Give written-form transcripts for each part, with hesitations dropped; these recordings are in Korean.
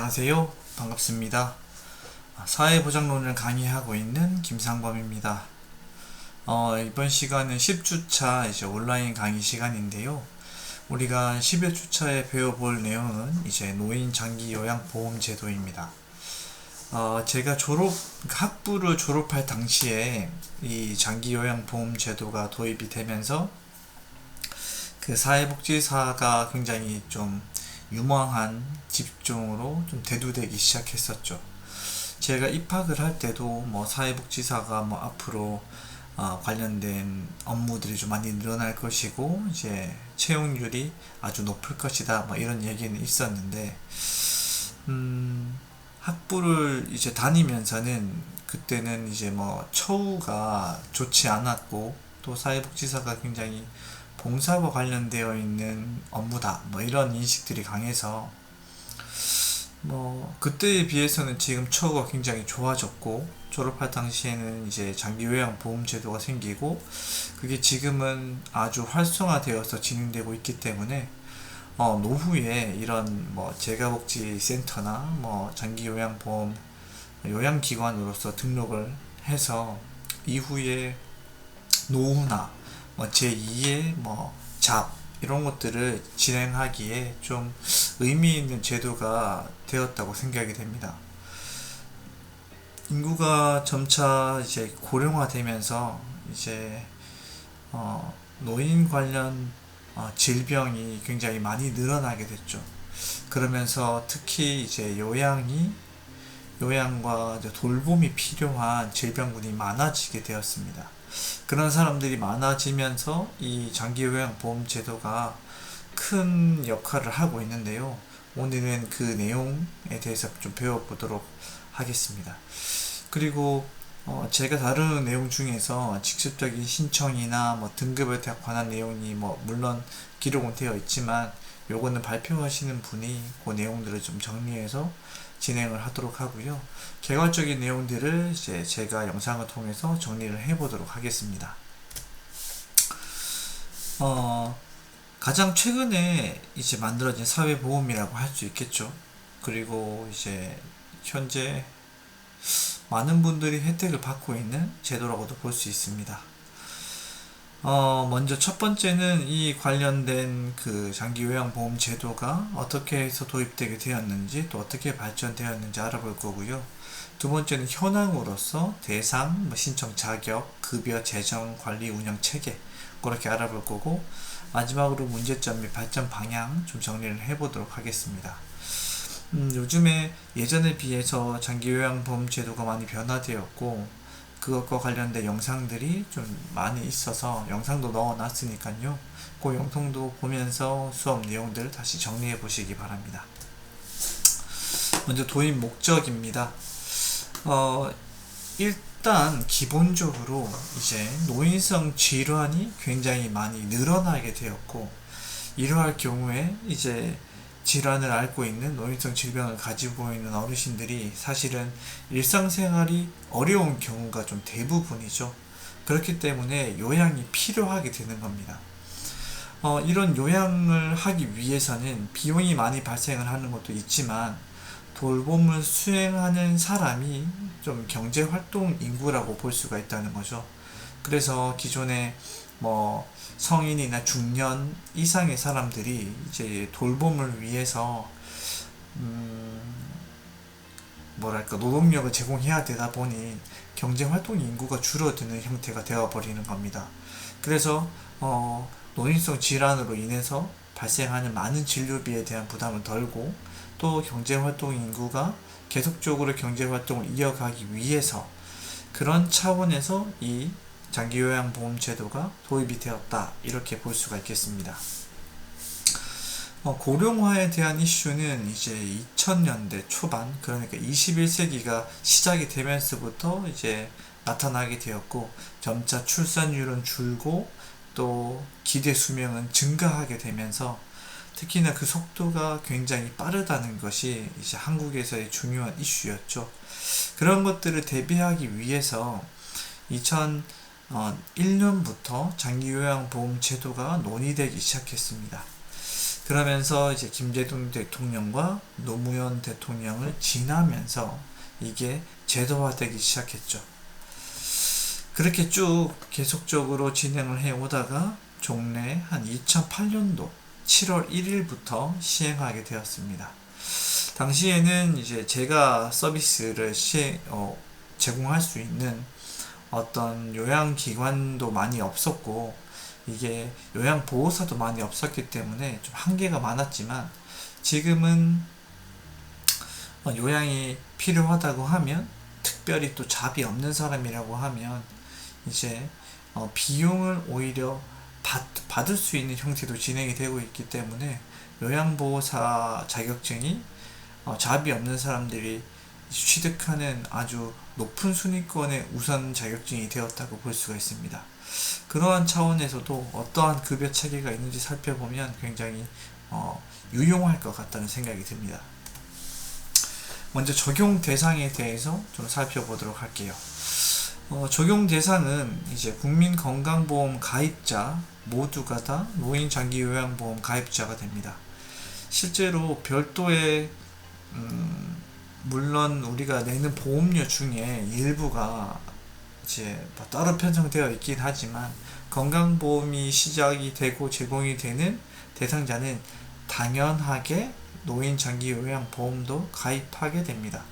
안녕하세요. 반갑습니다. 사회보장론을 강의하고 있는 김상범입니다. 이번 시간은 10주차 이제 온라인 강의 시간인데요. 우리가 10여 주차에 배워볼 내용은 이제 노인 장기 요양보험 제도입니다. 제가 학부를 졸업할 당시에 이 장기 요양보험 제도가 도입이 되면서 그 사회복지사가 굉장히 좀 유망한 직종으로 좀 대두되기 시작했었죠. 제가 입학을 할 때도 뭐 사회복지사가 뭐 앞으로 관련된 업무들이 좀 많이 늘어날 것이고 이제 채용률이 아주 높을 것이다 뭐 이런 얘기는 있었는데 학부를 이제 다니면서는 그때는 이제 뭐 처우가 좋지 않았고 또 사회복지사가 굉장히 봉사와 관련되어 있는 업무다 뭐 이런 인식들이 강해서 뭐 그때에 비해서는 지금 처우가 굉장히 좋아졌고 졸업할 당시에는 이제 장기요양보험 제도가 생기고 그게 지금은 아주 활성화되어서 진행되고 있기 때문에 노후에 이런 뭐 재가복지센터나 뭐 장기요양보험 요양기관으로서 등록을 해서 이후에 노후나 뭐 제2의 뭐 잡 이런 것들을 진행하기에 좀 의미 있는 제도가 되었다고 생각이 됩니다. 인구가 점차 이제 고령화되면서 이제 노인 관련 질병이 굉장히 많이 늘어나게 됐죠. 그러면서 특히 이제 요양과 이제 돌봄이 필요한 질병군이 많아지게 되었습니다. 그런 사람들이 많아지면서 이 장기요양보험 제도가 큰 역할을 하고 있는데요. 오늘은 그 내용에 대해서 좀 배워보도록 하겠습니다. 그리고 제가 다루는 내용 중에서 직접적인 신청이나 뭐 등급에 관한 내용이 뭐 물론 기록은 되어 있지만 요거는 발표하시는 분이 그 내용들을 좀 정리해서 진행을 하도록 하고요. 개괄적인 내용들을 이제 제가 영상을 통해서 정리를 해보도록 하겠습니다. 가장 최근에 이제 만들어진 사회보험이라고 할 수 있겠죠. 그리고 이제 현재 많은 분들이 혜택을 받고 있는 제도라고도 볼 수 있습니다. 먼저 첫 번째는 이 관련된 그 장기요양보험 제도가 어떻게 해서 도입되게 되었는지 또 어떻게 발전되었는지 알아볼 거고요. 두 번째는 현황으로서 대상, 신청 자격, 급여, 재정, 관리, 운영 체계 그렇게 알아볼 거고 마지막으로 문제점 및 발전 방향 좀 정리를 해보도록 하겠습니다. 요즘에 예전에 비해서 장기요양보험 제도가 많이 변화되었고 그것과 관련된 영상들이 좀 많이 있어서 영상도 넣어놨으니까요. 그 영상도 보면서 수업 내용들 다시 정리해 보시기 바랍니다. 먼저 도입 목적입니다. 일단 기본적으로 이제 노인성 질환이 굉장히 많이 늘어나게 되었고 이러할 경우에 이제 질환을 앓고 있는 노인성 질병을 가지고 있는 어르신들이 사실은 일상생활이 어려운 경우가 좀 대부분이죠. 그렇기 때문에 요양이 필요하게 되는 겁니다. 이런 요양을 하기 위해서는 비용이 많이 발생을 하는 것도 있지만 돌봄을 수행하는 사람이 좀 경제활동 인구라고 볼 수가 있다는 거죠. 그래서 기존에 뭐 성인이나 중년 이상의 사람들이 이제 돌봄을 위해서 노동력을 제공해야 되다 보니 경제활동 인구가 줄어드는 형태가 되어버리는 겁니다. 그래서 노인성 질환으로 인해서 발생하는 많은 진료비에 대한 부담을 덜고 또 경제활동 인구가 계속적으로 경제활동을 이어가기 위해서 그런 차원에서 이 장기요양보험 제도가 도입이 되었다 이렇게 볼 수가 있겠습니다. 고령화에 대한 이슈는 이제 2000년대 초반 그러니까 21세기가 시작이 되면서부터 이제 나타나게 되었고 점차 출산율은 줄고 또 기대 수명은 증가하게 되면서 특히나 그 속도가 굉장히 빠르다는 것이 이제 한국에서의 중요한 이슈였죠. 그런 것들을 대비하기 위해서 2001년부터 장기요양보험 제도가 논의되기 시작했습니다. 그러면서 이제 김대중 대통령과 노무현 대통령을 지나면서 이게 제도화되기 시작했죠. 그렇게 쭉 계속적으로 진행을 해 오다가 종래 한 2008년도 7월 1일부터 시행하게 되었습니다. 당시에는 이제 제가 서비스를 제공할 수 있는 어떤 요양기관도 많이 없었고, 이게 요양보호사도 많이 없었기 때문에 좀 한계가 많았지만, 지금은 요양이 필요하다고 하면, 특별히 또 잡이 없는 사람이라고 하면 이제 비용을 오히려 받을 수 있는 형태도 진행이 되고 있기 때문에 요양보호사 자격증이 잡이 없는 사람들이 취득하는 아주 높은 순위권의 우선 자격증이 되었다고 볼 수가 있습니다. 그러한 차원에서도 어떠한 급여 체계가 있는지 살펴보면 굉장히 유용할 것 같다는 생각이 듭니다. 먼저 적용 대상에 대해서 좀 살펴보도록 할게요. 적용 대상은 이제 국민건강보험 가입자 모두가 다 노인장기요양보험 가입자가 됩니다. 실제로 별도의 물론 우리가 내는 보험료 중에 일부가 이제 따로 편성되어 있긴 하지만, 건강보험이 시작이 되고 제공이 되는 대상자는 당연하게 노인장기요양보험도 가입하게 됩니다.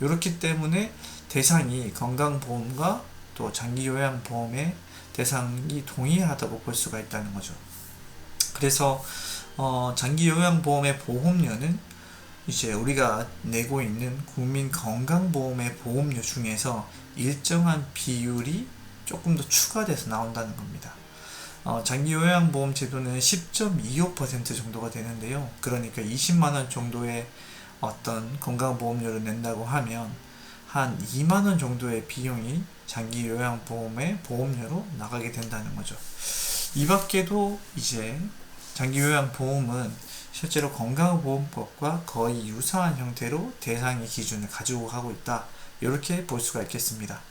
이렇기 때문에 대상이 건강보험과 또 장기요양보험의 대상이 동일하다고 볼 수가 있다는 거죠. 그래서 장기요양보험의 보험료는 이제 우리가 내고 있는 국민건강보험의 보험료 중에서 일정한 비율이 조금 더 추가돼서 나온다는 겁니다. 장기요양보험 제도는 10.25% 정도가 되는데요. 그러니까 20만원 정도의 어떤 건강보험료를 낸다고 하면 한 2만원 정도의 비용이 장기요양보험의 보험료로 나가게 된다는 거죠. 이 밖에도 이제 장기요양보험은 실제로 건강보험법과 거의 유사한 형태로 대상의 기준을 가지고 가고 있다, 이렇게 볼 수가 있겠습니다.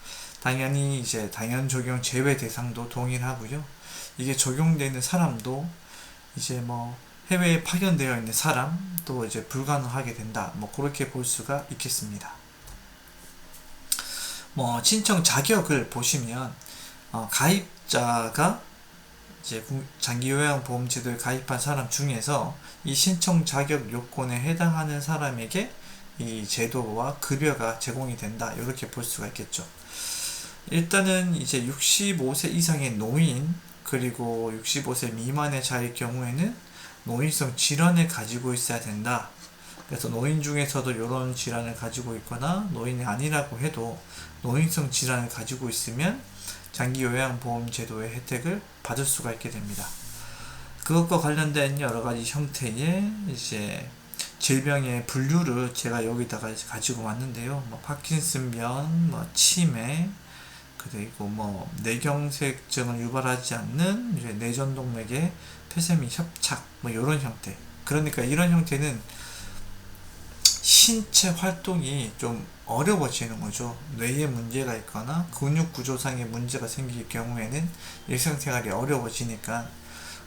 당연히 이제 당연 적용 제외 대상도 동일하고요. 이게 적용되는 사람도 이제 뭐 해외에 파견되어 있는 사람도 이제 불가능하게 된다, 그렇게 볼 수가 있겠습니다. 신청 자격을 보시면 가입자가 이제 장기요양보험제도에 가입한 사람 중에서 이 신청 자격 요건에 해당하는 사람에게 이 제도와 급여가 제공이 된다, 이렇게 볼 수가 있겠죠. 일단은 이제 65세 이상의 노인, 그리고 65세 미만의 자일 경우에는 노인성 질환을 가지고 있어야 된다. 그래서 노인 중에서도 이런 질환을 가지고 있거나 노인이 아니라고 해도 노인성 질환을 가지고 있으면 장기요양보험 제도의 혜택을 받을 수가 있게 됩니다. 그것과 관련된 여러 가지 형태의 이제 질병의 분류를 제가 여기다가 가지고 왔는데요. 파킨슨병, 치매, 그리고 뇌경색증을 유발하지 않는 이제 뇌전동맥의 폐쇄 및 협착, 이런 형태. 그러니까 이런 형태는 신체 활동이 좀 어려워지는 거죠. 뇌에 문제가 있거나 근육 구조상의 문제가 생길 경우에는 일상생활이 어려워지니까,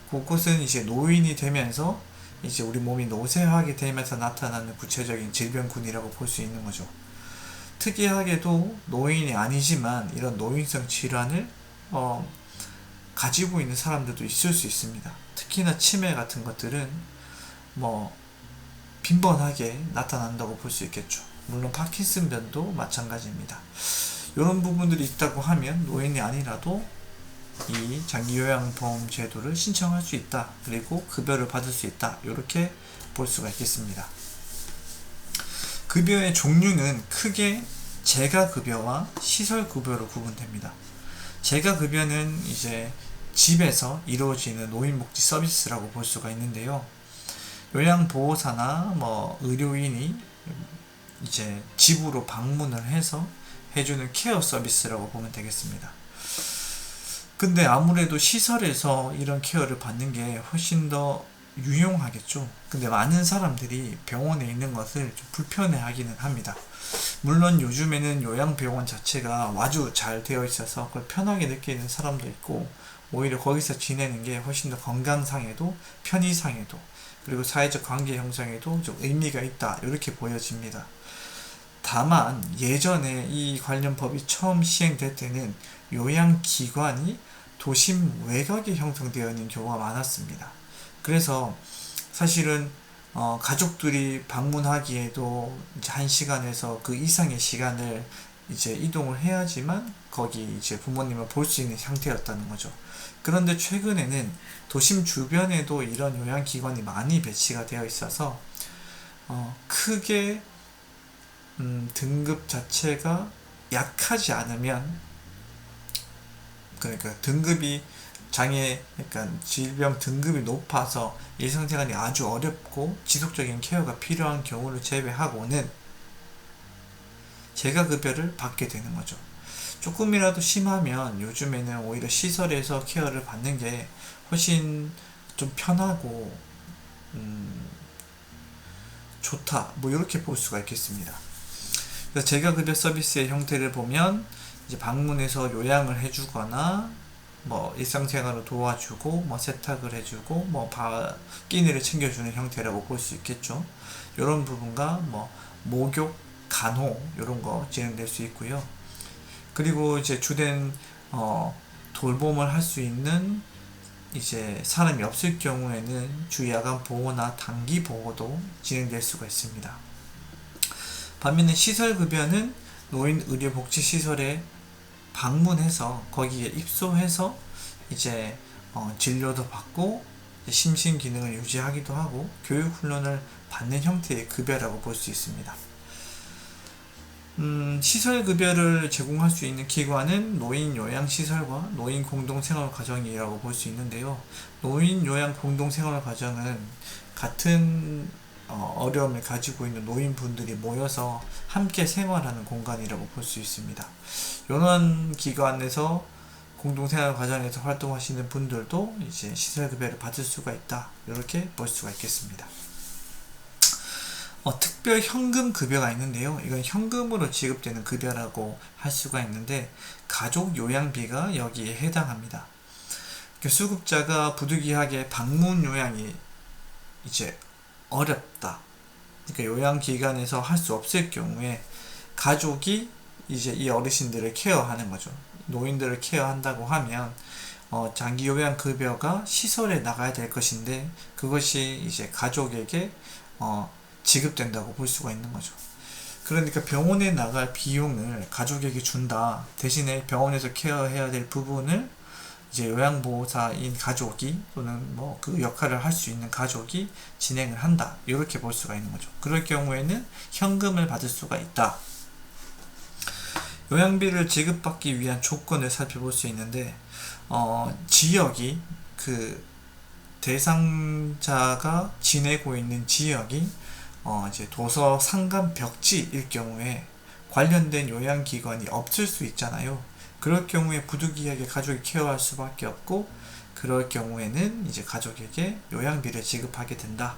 그것은 이제 노인이 되면서 이제 우리 몸이 노쇠하게 되면서 나타나는 구체적인 질병군이라고 볼 수 있는 거죠. 특이하게도 노인이 아니지만 이런 노인성 질환을 가지고 있는 사람들도 있을 수 있습니다. 특히나 치매 같은 것들은 빈번하게 나타난다고 볼 수 있겠죠. 물론 파킨슨병도 마찬가지입니다. 이런 부분들이 있다고 하면 노인이 아니라도 이 장기요양보험 제도를 신청할 수 있다, 그리고 급여를 받을 수 있다, 이렇게 볼 수가 있겠습니다. 급여의 종류는 크게 재가급여와 시설급여로 구분됩니다. 재가급여는 이제 집에서 이루어지는 노인복지 서비스라고 볼 수가 있는데요. 요양보호사나 의료인이 이제 집으로 방문을 해서 해주는 케어 서비스라고 보면 되겠습니다. 근데 아무래도 시설에서 이런 케어를 받는 게 훨씬 더 유용하겠죠. 근데 많은 사람들이 병원에 있는 것을 좀 불편해 하기는 합니다. 물론 요즘에는 요양병원 자체가 아주 잘 되어 있어서 그걸 편하게 느끼는 사람도 있고, 오히려 거기서 지내는 게 훨씬 더 건강상에도 편의상에도 그리고 사회적 관계 형성에도 좀 의미가 있다 이렇게 보여집니다. 다만 예전에 이 관련 법이 처음 시행될 때는 요양기관이 도심 외곽에 형성되어 있는 경우가 많았습니다. 그래서 사실은 가족들이 방문하기에도 이제 1시간에서 그 이상의 시간을 이제 이동을 해야지만 거기 이제 부모님을 볼 수 있는 상태였다는 거죠. 그런데 최근에는 도심 주변에도 이런 요양기관이 많이 배치가 되어 있어서 크게 등급 자체가 약하지 않으면 그러니까 등급이 장애 약간 질병 등급이 높아서 일상생활이 아주 어렵고 지속적인 케어가 필요한 경우를 제외하고는 재가급여를 받게 되는 거죠. 조금이라도 심하면 요즘에는 오히려 시설에서 케어를 받는 게 훨씬 좀 편하고 좋다 뭐 이렇게 볼 수가 있겠습니다. 그래서 재가급여 서비스의 형태를 보면 이제 방문해서 요양을 해주거나 뭐 일상생활을 도와주고 뭐 세탁을 해주고 뭐 끼니를 챙겨주는 형태라고 볼 수 있겠죠. 이런 부분과 뭐 목욕, 간호 이런 거 진행될 수 있고요. 그리고 이제 주된 돌봄을 할 수 있는 이제 사람이 없을 경우에는 주야간 보호나 단기 보호도 진행될 수가 있습니다. 반면에 시설급여는 노인의료복지시설에 방문해서 거기에 입소해서 이제 진료도 받고 심신기능을 유지하기도 하고 교육훈련을 받는 형태의 급여라고 볼 수 있습니다. 시설급여를 제공할 수 있는 기관은 노인요양시설과 노인공동생활가정이라고 볼 수 있는데요. 노인요양공동생활가정은 같은 어려움을 가지고 있는 노인분들이 모여서 함께 생활하는 공간이라고 볼 수 있습니다. 이런 기관에서 공동생활 과정에서 활동하시는 분들도 이제 시설급여를 받을 수가 있다 이렇게 볼 수가 있겠습니다. 특별 현금 급여가 있는데요. 이건 현금으로 지급되는 급여라고 할 수가 있는데 가족 요양비가 여기에 해당합니다. 수급자가 부득이하게 방문 요양이 이제 어렵다. 그러니까 요양기관에서 할 수 없을 경우에 가족이 이제 이 어르신들을 케어하는 거죠. 노인들을 케어한다고 하면 장기 요양 급여가 시설에 나가야 될 것인데 그것이 이제 가족에게 지급된다고 볼 수가 있는 거죠. 그러니까 병원에 나갈 비용을 가족에게 준다. 대신에 병원에서 케어해야 될 부분을 이제 요양보호사인 가족이 또는 뭐 그 역할을 할 수 있는 가족이 진행을 한다. 이렇게 볼 수가 있는 거죠. 그럴 경우에는 현금을 받을 수가 있다. 요양비를 지급받기 위한 조건을 살펴볼 수 있는데 지역이 그 대상자가 지내고 있는 지역이 이제 도서 상간 벽지일 경우에 관련된 요양기관이 없을 수 있잖아요. 그럴 경우에 부득이하게 가족이 케어할 수밖에 없고 그럴 경우에는 이제 가족에게 요양비를 지급하게 된다.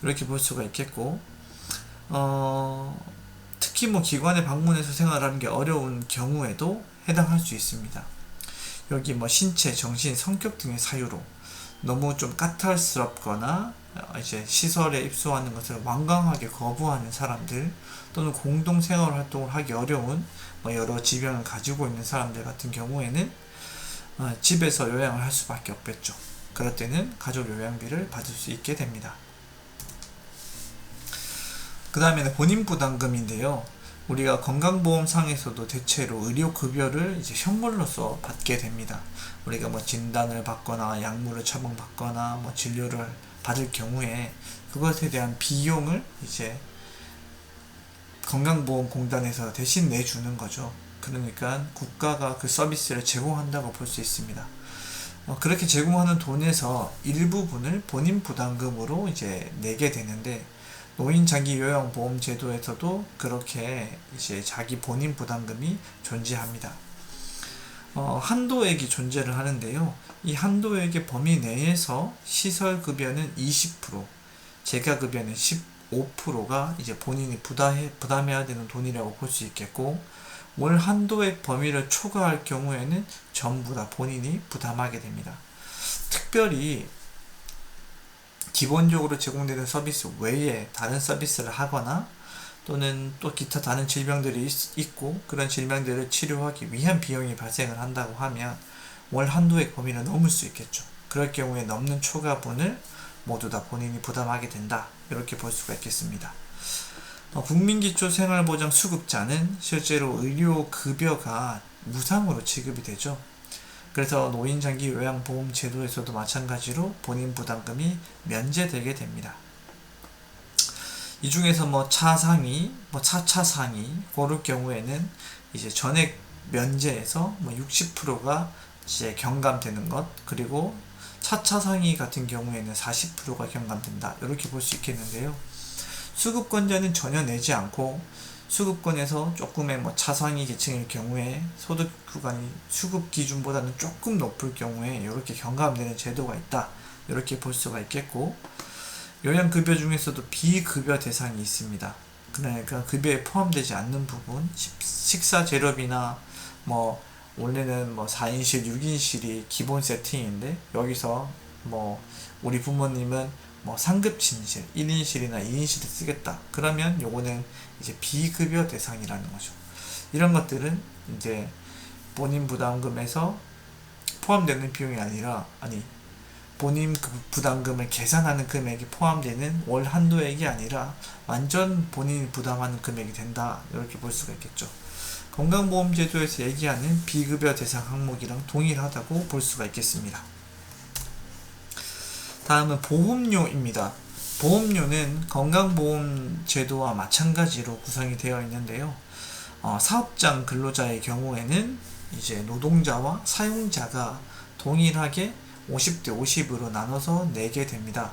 이렇게 볼 수가 있겠고 특히 뭐 기관에 방문해서 생활하는 게 어려운 경우에도 해당할 수 있습니다. 여기 뭐 신체, 정신, 성격 등의 사유로 너무 좀 까탈스럽거나 이제 시설에 입소하는 것을 완강하게 거부하는 사람들 또는 공동생활 활동을 하기 어려운 뭐 여러 질병을 가지고 있는 사람들 같은 경우에는 집에서 요양을 할 수밖에 없겠죠. 그럴 때는 가족 요양비를 받을 수 있게 됩니다. 그 다음에는 본인부담금인데요. 우리가 건강보험상에서도 대체로 의료급여를 이제 현물로서 받게 됩니다. 우리가 뭐 진단을 받거나 약물을 처방받거나 뭐 진료를 받을 경우에 그것에 대한 비용을 이제 건강보험공단에서 대신 내주는 거죠. 그러니까 국가가 그 서비스를 제공한다고 볼 수 있습니다. 그렇게 제공하는 돈에서 일부분을 본인 부담금으로 이제 내게 되는데 노인장기요양보험제도에서도 그렇게 이제 자기 본인 부담금이 존재합니다. 한도액이 존재를 하는데요. 이 한도액의 범위 내에서 시설급여는 20%, 재가급여는 15%가 이제 본인이 부담해야 되는 돈이라고 볼 수 있겠고 월 한도액 범위를 초과할 경우에는 전부 다 본인이 부담하게 됩니다. 특별히 기본적으로 제공되는 서비스 외에 다른 서비스를 하거나 또는 또 기타 다른 질병들이 있고 그런 질병들을 치료하기 위한 비용이 발생을 한다고 하면 월 한도액 범위를 넘을 수 있겠죠. 그럴 경우에 넘는 초과분을 모두 다 본인이 부담하게 된다. 이렇게 볼 수가 있겠습니다. 국민기초생활보장 수급자는 실제로 의료급여가 무상으로 지급이 되죠. 그래서 노인장기요양보험제도에서도 마찬가지로 본인 부담금이 면제되게 됩니다. 이 중에서 뭐 차상위, 뭐 차차상위 고를 경우에는 이제 전액 면제에서 뭐 60%가 이제 경감되는 것, 그리고 차차상위 같은 경우에는 40%가 경감된다. 이렇게 볼 수 있겠는데요. 수급권자는 전혀 내지 않고 수급권에서 조금의 뭐 차상위 계층일 경우에 소득 구간이 수급 기준보다는 조금 높을 경우에 이렇게 경감되는 제도가 있다. 이렇게 볼 수가 있겠고, 요양급여 중에서도 비급여 대상이 있습니다. 그러니까 급여에 포함되지 않는 부분, 식사 재료비나 뭐 원래는 뭐 4인실, 6인실이 기본 세팅인데 여기서 뭐 우리 부모님은 뭐 상급 침실, 1인실이나 2인실을 쓰겠다. 그러면 요거는 이제 비급여 대상이라는 거죠. 이런 것들은 이제 본인 부담금에서 포함되는 비용이 아니라, 본인 부담금을 계산하는 금액이 포함되는 월 한도액이 아니라 완전 본인이 부담하는 금액이 된다. 이렇게 볼 수가 있겠죠. 건강보험제도에서 얘기하는 비급여 대상 항목이랑 동일하다고 볼 수가 있겠습니다. 다음은 보험료입니다. 보험료는 건강보험제도와 마찬가지로 구성이 되어 있는데요. 사업장 근로자의 경우에는 이제 노동자와 사용자가 동일하게 50대 50으로 나눠서 내게 됩니다.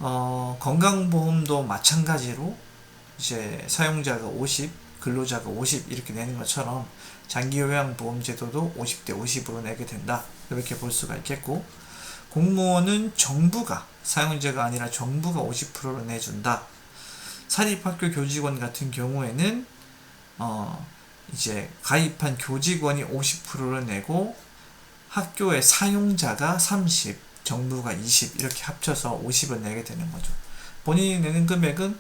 건강보험도 마찬가지로 이제 사용자가 50, 근로자가 50 이렇게 내는 것처럼 장기요양보험제도도 50대 50으로 내게 된다. 이렇게 볼 수가 있겠고, 공무원은 정부가, 사용자가 아니라 정부가 50%를 내준다. 사립학교 교직원 같은 경우에는 이제 가입한 교직원이 50%를 내고 학교의 사용자가 30, 정부가 20 이렇게 합쳐서 50을 내게 되는 거죠. 본인이 내는 금액은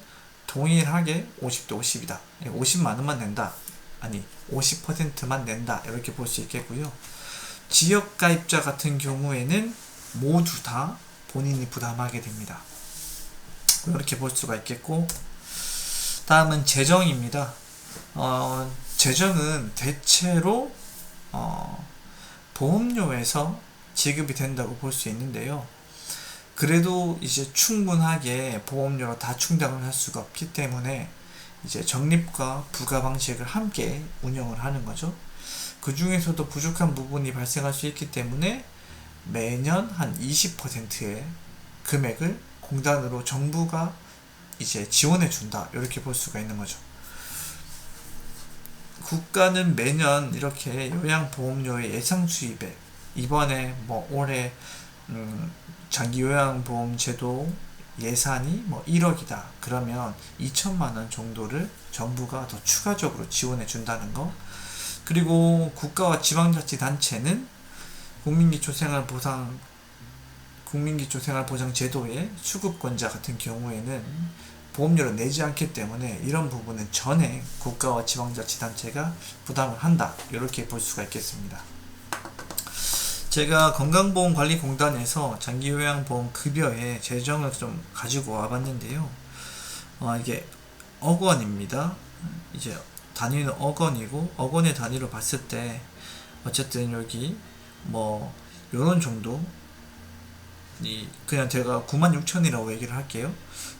동일하게 50대 50이다. 50만 원만 낸다. 50%만 낸다. 이렇게 볼 수 있겠고요. 지역가입자 같은 경우에는 모두 다 본인이 부담하게 됩니다. 이렇게 볼 수가 있겠고, 다음은 재정입니다. 재정은 대체로 보험료에서 지급이 된다고 볼 수 있는데요. 그래도 이제 충분하게 보험료로 다 충당을 할 수가 없기 때문에 이제 적립과 부가 방식을 함께 운영을 하는 거죠. 그 중에서도 부족한 부분이 발생할 수 있기 때문에 매년 한 20%의 금액을 공단으로 정부가 이제 지원해 준다. 이렇게 볼 수가 있는 거죠. 국가는 매년 이렇게 요양보험료의 예상 수입액, 이번에 뭐 올해 장기요양보험제도 예산이 뭐 1억이다. 그러면 2천만 원 정도를 정부가 더 추가적으로 지원해 준다는 거. 그리고 국가와 지방자치단체는 국민기초생활보장제도의 수급권자 같은 경우에는 보험료를 내지 않기 때문에 이런 부분은 전액 국가와 지방자치단체가 부담을 한다. 이렇게 볼 수가 있겠습니다. 제가 건강보험관리공단에서 장기요양보험 급여의 재정을 좀 가지고 와봤는데요. 이게 억원입니다. 이제 단위는 억원이고, 억원의 단위로 봤을 때 어쨌든 여기 뭐 요런 정도, 그냥 제가 96,000이라고 얘기를 할게요.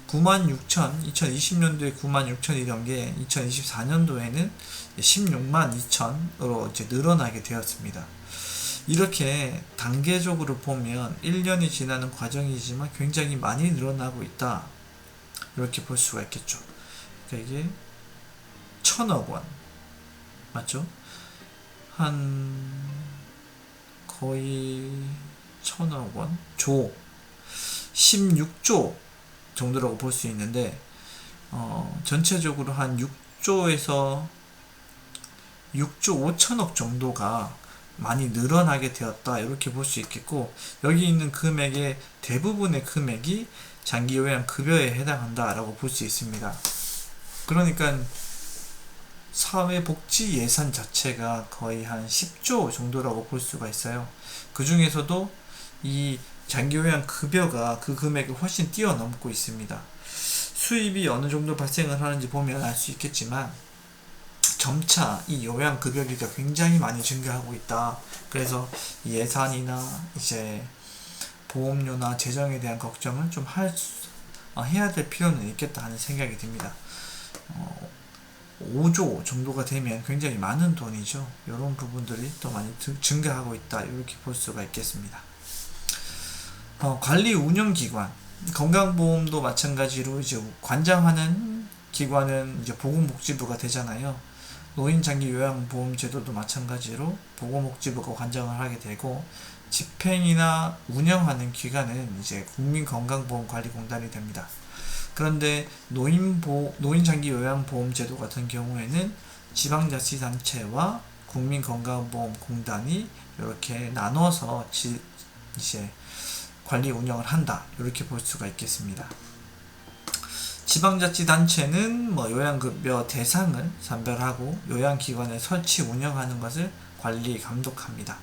96,000, 2020년도에 96,000이던 게 2024년도에는 162,000으로 이제 늘어나게 되었습니다. 이렇게 단계적으로 보면 1년이 지나는 과정이지만 굉장히 많이 늘어나고 있다. 이렇게 볼 수가 있겠죠. 그러니까 이게 1,000억 원. 맞죠? 한 거의 1,000억 원? 16조 정도라고 볼 수 있는데, 전체적으로 한 6조에서 6조 5천억 정도가 많이 늘어나게 되었다 이렇게 볼 수 있겠고, 여기 있는 금액의 대부분의 금액이 장기요양급여에 해당한다라고 볼 수 있습니다. 그러니까 사회복지 예산 자체가 거의 한 10조 정도라고 볼 수가 있어요. 그 중에서도 이 장기요양급여가 그 금액을 훨씬 뛰어넘고 있습니다. 수입이 어느 정도 발생을 하는지 보면 알 수 있겠지만 점차 이 요양급여비가 굉장히 많이 증가하고 있다. 그래서 예산이나 이제 보험료나 재정에 대한 걱정을 좀 해야 될 필요는 있겠다 하는 생각이 듭니다. 5조 정도가 되면 굉장히 많은 돈이죠. 이런 부분들이 또 많이 증가하고 있다 이렇게 볼 수가 있겠습니다. 관리 운영기관, 건강보험도 마찬가지로 이제 관장하는 기관은 이제 보건복지부가 되잖아요. 노인장기요양보험제도도 마찬가지로 보건복지부가 관장을 하게 되고, 집행이나 운영하는 기관은 이제 국민건강보험관리공단이 됩니다. 그런데 노인장기요양보험제도 같은 경우에는 지방자치단체와 국민건강보험공단이 이렇게 나눠서 이제 관리 운영을 한다 이렇게 볼 수가 있겠습니다. 지방자치단체는 요양급여 대상을 선별하고 요양기관을 설치 운영하는 것을 관리 감독합니다.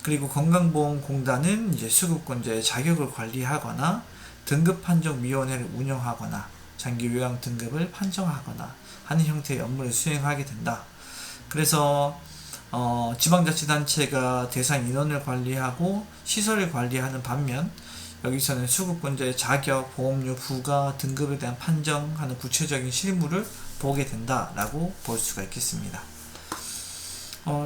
그리고 건강보험공단은 이제 수급권자의 자격을 관리하거나 등급판정위원회를 운영하거나 장기요양 등급을 판정하거나 하는 형태의 업무를 수행하게 된다. 그래서 지방자치단체가 대상 인원을 관리하고 시설을 관리하는 반면, 여기서는 수급권자의 자격, 보험료 부과, 등급에 대한 판정하는 구체적인 실무를 보게 된다라고 볼 수가 있겠습니다.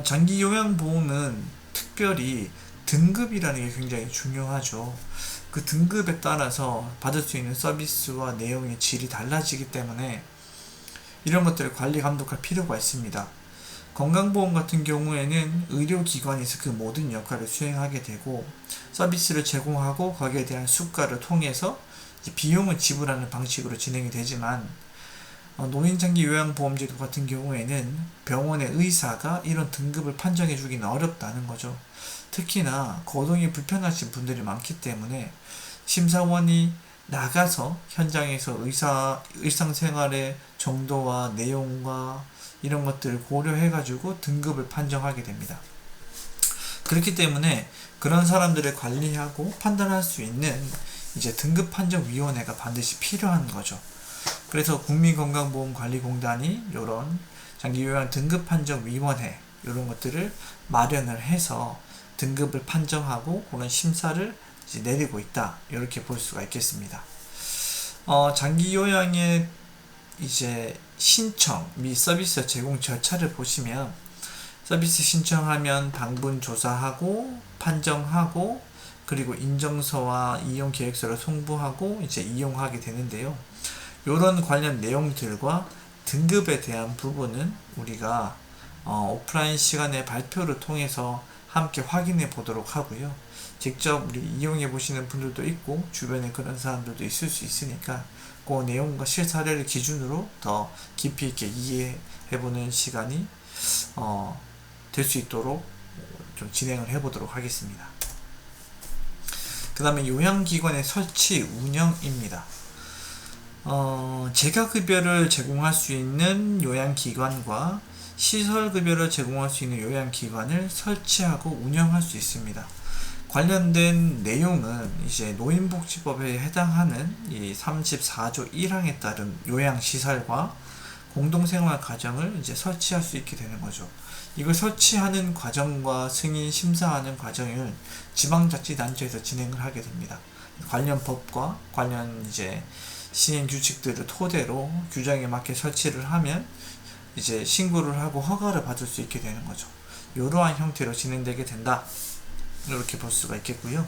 장기요양보험은 특별히 등급이라는 게 굉장히 중요하죠. 그 등급에 따라서 받을 수 있는 서비스와 내용의 질이 달라지기 때문에 이런 것들을 관리 감독할 필요가 있습니다. 건강보험 같은 경우에는 의료기관에서 그 모든 역할을 수행하게 되고, 서비스를 제공하고 거기에 대한 수가를 통해서 비용을 지불하는 방식으로 진행이 되지만, 노인장기요양보험제도 같은 경우에는 병원의 의사가 이런 등급을 판정해 주기는 어렵다는 거죠. 특히나 거동이 불편하신 분들이 많기 때문에 심사원이 나가서 현장에서 일상생활의 정도와 내용과 이런 것들을 고려해가지고 등급을 판정하게 됩니다. 그렇기 때문에 그런 사람들을 관리하고 판단할 수 있는 이제 등급판정위원회가 반드시 필요한 거죠. 그래서 국민건강보험관리공단이 이런 장기요양 등급판정위원회 이런 것들을 마련을 해서 등급을 판정하고 그런 심사를 이제 내리고 있다 이렇게 볼 수가 있겠습니다. 장기요양의 이제 신청 및 서비스 제공 절차를 보시면, 서비스 신청하면 방문 조사하고 판정하고 그리고 인정서와 이용 계획서를 송부하고 이제 이용하게 되는데요. 이런 관련 내용들과 등급에 대한 부분은 우리가 오프라인 시간에 발표를 통해서 함께 확인해 보도록 하고요. 직접 우리 이용해 보시는 분들도 있고 주변에 그런 사람들도 있을 수 있으니까 그 내용과 실사례를 기준으로 더 깊이 있게 이해해 보는 시간이 될 수 있도록 좀 진행을 해 보도록 하겠습니다. 그 다음에 요양기관의 설치 운영입니다. 재가급여를 제공할 수 있는 요양기관과 시설급여를 제공할 수 있는 요양기관을 설치하고 운영할 수 있습니다. 관련된 내용은 이제 노인복지법에 해당하는 이 34조 1항에 따른 요양시설과 공동생활 가정을 이제 설치할 수 있게 되는 거죠. 이걸 설치하는 과정과 승인 심사하는 과정을 지방자치단체에서 진행을 하게 됩니다. 관련 법과 관련 이제 시행 규칙들을 토대로 규정에 맞게 설치를 하면 이제 신고를 하고 허가를 받을 수 있게 되는 거죠. 이러한 형태로 진행되게 된다. 이렇게 볼 수가 있겠고요.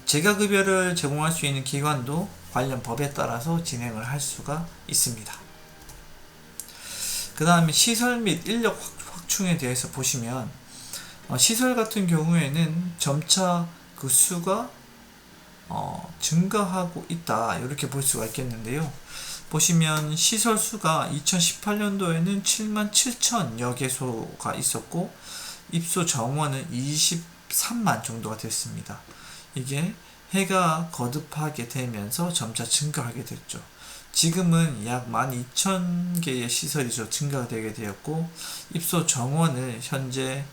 재가급여를 제공할 수 있는 기관도 관련 법에 따라서 진행을 할 수가 있습니다. 그 다음에 시설 및 인력 확충에 대해서 보시면, 시설 같은 경우에는 점차 그 수가 증가하고 있다 이렇게 볼 수가 있겠는데요. 보시면 시설 수가 2018년도에는 7만 7천여 개소가 있었고 입소 정원은 23만 정도가 됐습니다. 이게 해가 거듭하게 되면서 점차 증가하게 됐죠. 지금은 약 12,000개의 시설이 증가가 되게 되었고 입소 정원은 현재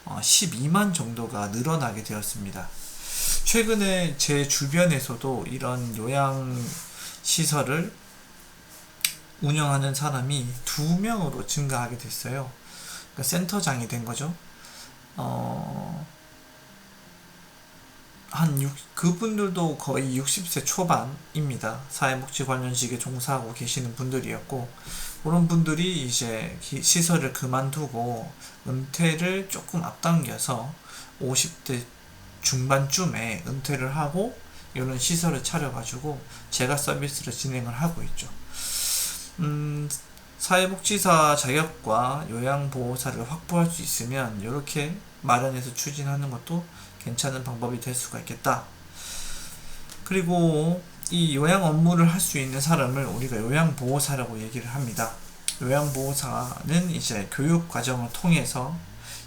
12만 정도가 늘어나게 되었습니다. 최근에 제 주변에서도 이런 요양시설을 운영하는 사람이 2명으로 증가하게 됐어요. 그러니까 센터장이 된 거죠. 그분들도 거의 60세 초반입니다. 사회복지 관련직에 종사하고 계시는 분들이었고, 그런 분들이 이제 시설을 그만두고 은퇴를 조금 앞당겨서 50대 중반쯤에 은퇴를 하고 이런 시설을 차려가지고 제가 서비스를 진행을 하고 있죠. 사회복지사 자격과 요양보호사를 확보할 수 있으면 이렇게 마련해서 추진하는 것도 괜찮은 방법이 될 수가 있겠다. 그리고 이 요양 업무를 할 수 있는 사람을 우리가 요양보호사라고 얘기를 합니다. 요양보호사는 이제 교육 과정을 통해서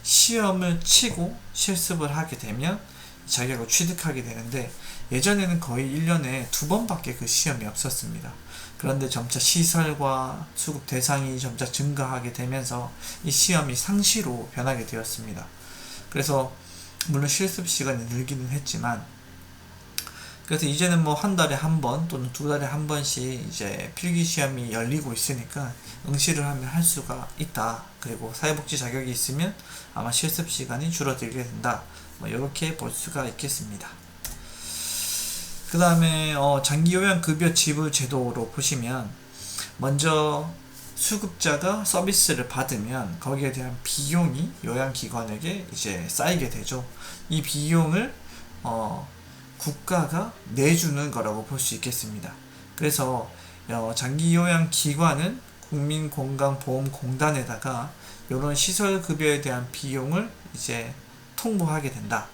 시험을 치고 실습을 하게 되면 자격을 취득하게 되는데, 예전에는 거의 1년에 2번밖에 그 시험이 없었습니다. 그런데 점차 시설과 수급 대상이 점차 증가하게 되면서 이 시험이 상시로 변하게 되었습니다. 그래서 물론 실습 시간이 늘기는 했지만, 그래서 이제는 뭐 한 달에 한 번 또는 2달에 한 번씩 이제 필기 시험이 열리고 있으니까 응시를 하면 할 수가 있다. 그리고 사회복지 자격이 있으면 아마 실습 시간이 줄어들게 된다. 뭐 이렇게 볼 수가 있겠습니다. 그 다음에 장기요양급여 지불 제도로 보시면, 먼저 수급자가 서비스를 받으면 거기에 대한 비용이 요양기관에게 이제 쌓이게 되죠. 이 비용을 국가가 내주는 거라고 볼 수 있겠습니다. 그래서 장기요양기관은 국민건강보험공단에다가 이런 시설급여에 대한 비용을 이제 통보하게 된다.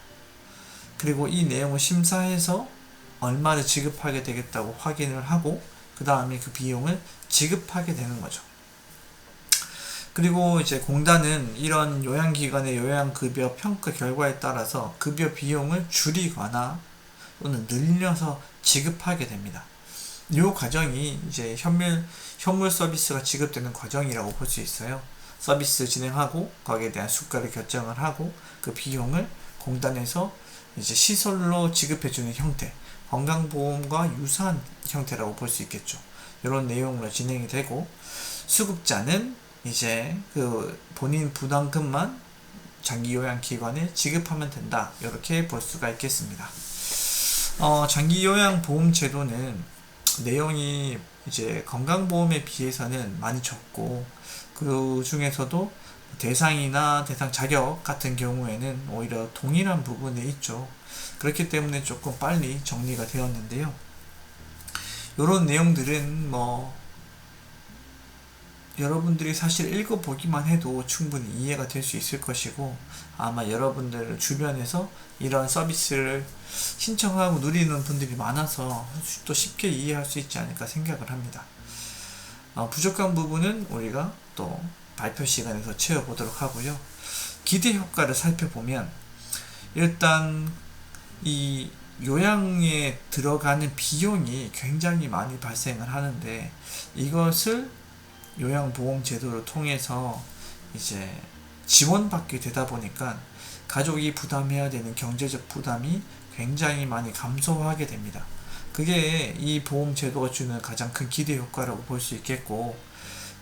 그리고 이 내용을 심사해서 얼마를 지급하게 되겠다고 확인을 하고 그 다음에 그 비용을 지급하게 되는 거죠. 그리고 이제 공단은 이런 요양기관의 요양급여 평가 결과에 따라서 급여 비용을 줄이거나 또는 늘려서 지급하게 됩니다. 이 과정이 이제 현물 서비스가 지급되는 과정이라고 볼 수 있어요. 서비스 진행하고 거기에 대한 수가를 결정을 하고 그 비용을 공단에서 이제 시설로 지급해주는 형태, 건강보험과 유사한 형태라고 볼 수 있겠죠. 이런 내용으로 진행이 되고, 수급자는 이제 그 본인 부담금만 장기요양기관에 지급하면 된다. 이렇게 볼 수가 있겠습니다. 장기요양보험제도는 내용이 이제 건강보험에 비해서는 많이 적고, 그 중에서도 대상이나 대상 자격 같은 경우에는 오히려 동일한 부분에 있죠. 그렇기 때문에 조금 빨리 정리가 되었는데요. 이런 내용들은 여러분들이 사실 읽어보기만 해도 충분히 이해가 될 수 있을 것이고, 아마 여러분들 주변에서 이런 서비스를 신청하고 누리는 분들이 많아서 또 쉽게 이해할 수 있지 않을까 생각을 합니다. 부족한 부분은 우리가 또 발표 시간에서 채워보도록 하고요. 기대 효과를 살펴보면, 일단 이 요양에 들어가는 비용이 굉장히 많이 발생을 하는데, 이것을 요양보험 제도를 통해서 이제 지원받게 되다 보니까 가족이 부담해야 되는 경제적 부담이 굉장히 많이 감소하게 됩니다. 그게 이 보험 제도가 주는 가장 큰 기대 효과라고 볼 수 있겠고,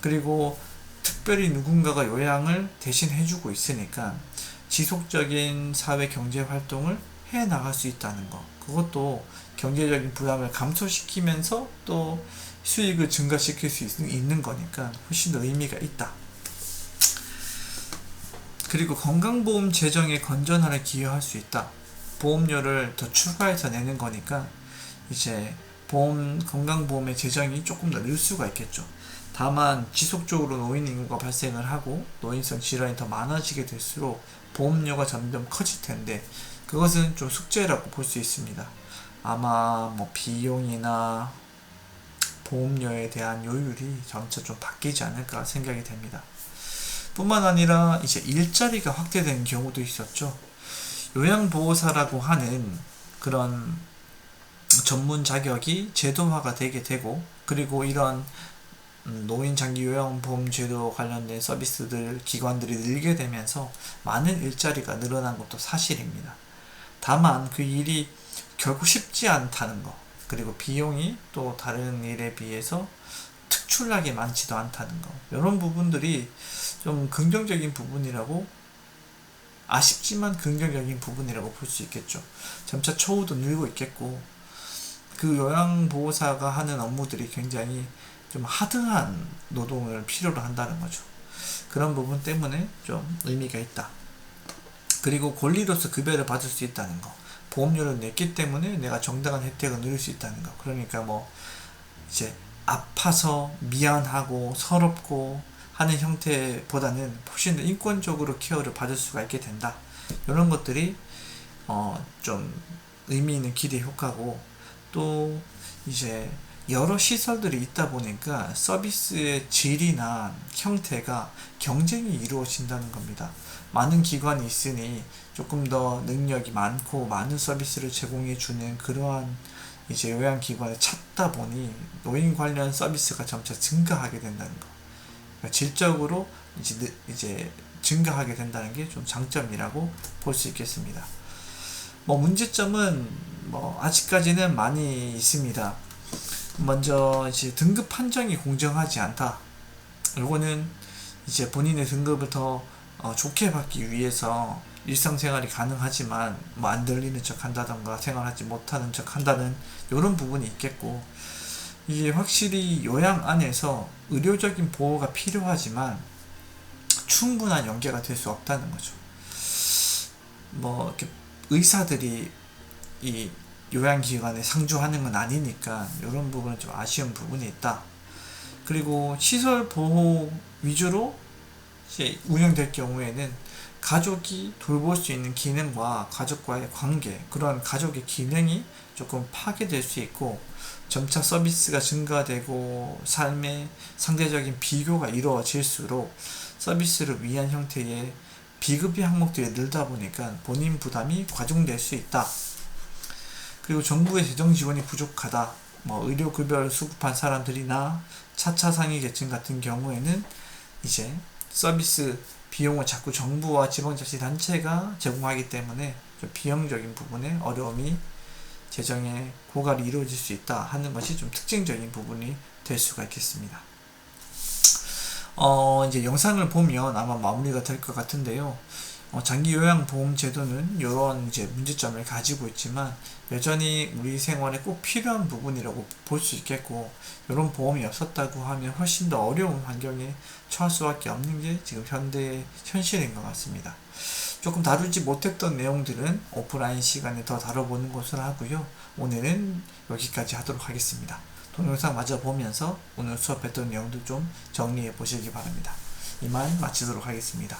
그리고 특별히 누군가가 요양을 대신 해주고 있으니까 지속적인 사회 경제 활동을 해 나갈 수 있다는 거, 그것도 경제적인 부담을 감소시키면서 또 수익을 증가시킬 수 있는 거니까 훨씬 더 의미가 있다. 그리고 건강보험 재정의 건전화를 기여할 수 있다. 보험료를 더 추가해서 내는 거니까 이제 건강보험의 재정이 조금 더 늘 수가 있겠죠. 다만 지속적으로 노인 인구가 발생을 하고 노인성 질환이 더 많아지게 될수록 보험료가 점점 커질 텐데, 그것은 좀 숙제라고 볼 수 있습니다. 아마 비용이나 보험료에 대한 요율이 점차 좀 바뀌지 않을까 생각이 됩니다. 뿐만 아니라 이제 일자리가 확대된 경우도 있었죠. 요양보호사라고 하는 그런 전문 자격이 제도화가 되게 되고, 그리고 이런 노인 장기 요양보험 제도 관련된 서비스들 기관들이 늘게 되면서 많은 일자리가 늘어난 것도 사실입니다. 다만 그 일이 결국 쉽지 않다는 거, 그리고 비용이 또 다른 일에 비해서 특출나게 많지도 않다는 거, 이런 부분들이 좀 긍정적인 부분이라고, 아쉽지만 긍정적인 부분이라고 볼 수 있겠죠. 점차 처우도 늘고 있겠고, 그 요양보호사가 하는 업무들이 굉장히 좀 하드한 노동을 필요로 한다는 거죠. 그런 부분 때문에 좀 의미가 있다. 그리고 권리로서 급여를 받을 수 있다는 거, 보험료를 냈기 때문에 내가 정당한 혜택을 누릴 수 있다는 거. 그러니까 뭐 이제 아파서 미안하고 서럽고 하는 형태보다는 훨씬 더 인권적으로 케어를 받을 수가 있게 된다. 이런 것들이 좀 의미 있는 기대 효과고, 또 이제 여러 시설들이 있다 보니까 서비스의 질이나 형태가 경쟁이 이루어진다는 겁니다. 많은 기관이 있으니 조금 더 능력이 많고 많은 서비스를 제공해 주는 그러한 이제 요양기관을 찾다 보니 노인 관련 서비스가 점차 증가하게 된다는 거. 그러니까 질적으로 이제 증가하게 된다는 게 좀 장점이라고 볼 수 있겠습니다. 뭐 문제점은 뭐 아직까지는 많이 있습니다. 먼저 이제 등급 판정이 공정하지 않다. 요거는 이제 본인의 등급을 더 좋게 받기 위해서 일상생활이 가능하지만 뭐 안 들리는 척 한다던가 생활하지 못하는 척 한다는 이런 부분이 있겠고, 이게 확실히 요양 안에서 의료적인 보호가 필요하지만 충분한 연계가 될 수 없다는 거죠. 뭐 이렇게 의사들이 이 요양기관에 상주하는 건 아니니까 이런 부분은 좀 아쉬운 부분이 있다. 그리고 시설 보호 위주로 이제 운영될 경우에는 가족이 돌볼 수 있는 기능과 가족과의 관계, 그런 가족의 기능이 조금 파괴될 수 있고, 점차 서비스가 증가되고 삶의 상대적인 비교가 이루어질수록 서비스를 위한 형태의 비급여 항목들이 늘다 보니까 본인 부담이 과중될 수 있다. 그리고 정부의 재정 지원이 부족하다. 뭐 의료급여를 수급한 사람들이나 차차 상위 계층 같은 경우에는 이제 서비스 비용을 자꾸 정부와 지방자치단체가 제공하기 때문에 좀 비용적인 부분에 어려움이, 재정의 고갈이 이루어질 수 있다 하는 것이 좀 특징적인 부분이 될 수가 있겠습니다. 이제 영상을 보면 아마 마무리가 될 것 같은데요. 장기요양보험제도는 이런 이제 문제점을 가지고 있지만 여전히 우리 생활에 꼭 필요한 부분이라고 볼 수 있겠고, 이런 보험이 없었다고 하면 훨씬 더 어려운 환경에 처할 수밖에 없는 게 지금 현대의 현실인 것 같습니다. 조금 다루지 못했던 내용들은 오프라인 시간에 더 다뤄보는 것으로 하고요. 오늘은 여기까지 하도록 하겠습니다. 동영상 마저 보면서 오늘 수업했던 내용도 좀 정리해 보시기 바랍니다. 이만 마치도록 하겠습니다.